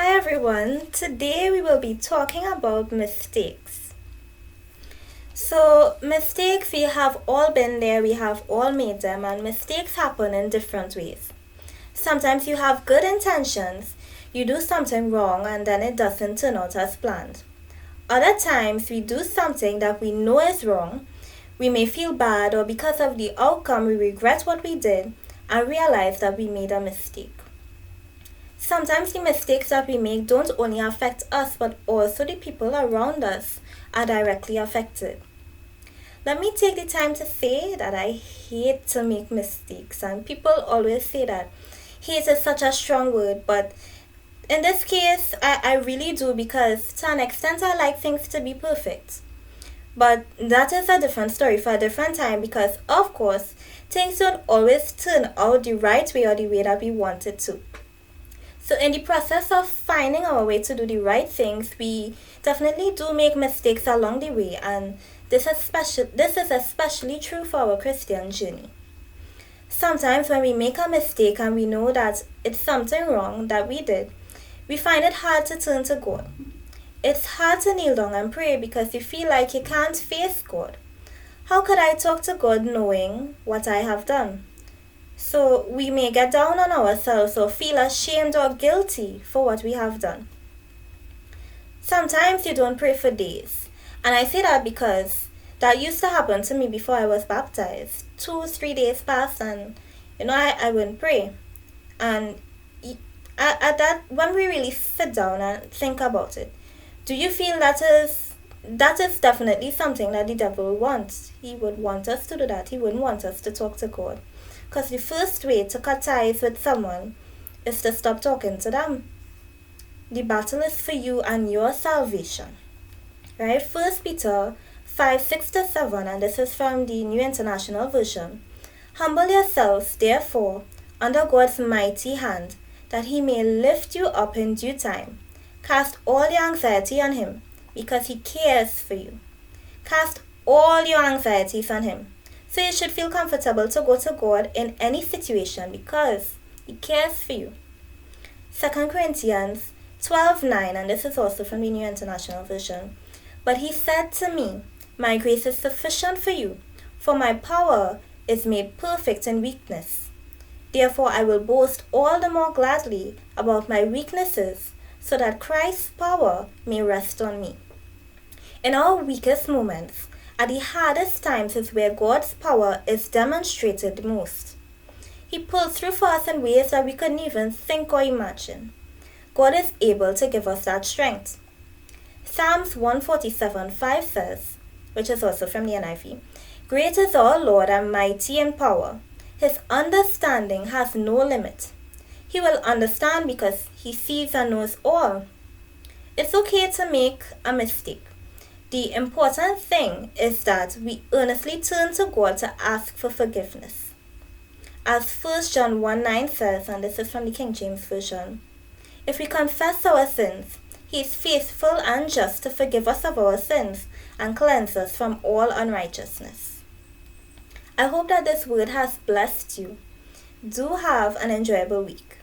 Hi everyone, today we will be talking about mistakes. So, mistakes, we have all been there, we have all made them, and mistakes happen in different ways. Sometimes you have good intentions, you do something wrong, and then it doesn't turn out as planned. Other times, we do something that we know is wrong, we may feel bad, or because of the outcome, we regret what we did and realize that we made a mistake. Sometimes the mistakes that we make don't only affect us, but also the people around us are directly affected. Let me take the time to say that I hate to make mistakes, and people always say that hate is such a strong word, but in this case, I really do because to an extent I like things to be perfect. But that is a different story for a different time because, of course, things don't always turn out the right way or the way that we want it to. So in the process of finding our way to do the right things, we definitely do make mistakes along the way, and this is especially true for our Christian journey. Sometimes when we make a mistake and we know that it's something wrong that we did, we find it hard to turn to God. It's hard to kneel down and pray because you feel like you can't face God. How could I talk to God knowing what I have done? So we may get down on ourselves or feel ashamed or guilty for what we have done. Sometimes you don't pray for days. And I say that because that used to happen to me before I was baptized. 2, 3 days passed and I wouldn't pray. And at that, when we really sit down and think about it, do you feel that is definitely something that the devil wants? He would want us to do that. He wouldn't want us to talk to God. Because the first way to cut ties with someone is to stop talking to them. The battle is for you and your salvation. Right? First Peter 5:6-7, and this is from the New International Version. Humble yourselves, therefore, under God's mighty hand, that he may lift you up in due time. Cast all your anxiety on him, because he cares for you. Cast all your anxieties on him. So you should feel comfortable to go to God in any situation because he cares for you. 2 Corinthians 12:9, and this is also from the New International Version. But he said to me, my grace is sufficient for you, for my power is made perfect in weakness. Therefore I will boast all the more gladly about my weaknesses, so that Christ's power may rest on me. In our weakest moments, at the hardest times is where God's power is demonstrated the most. He pulls through for us in ways that we couldn't even think or imagine. God is able to give us that strength. Psalms 147:5 says, which is also from the NIV, Great is our Lord and mighty in power. His understanding has no limit. He will understand because he sees and knows all. It's okay to make a mistake. The important thing is that we earnestly turn to God to ask for forgiveness. As 1 John 1:9 says, and this is from the King James Version, if we confess our sins, he is faithful and just to forgive us of our sins and cleanse us from all unrighteousness. I hope that this word has blessed you. Do have an enjoyable week.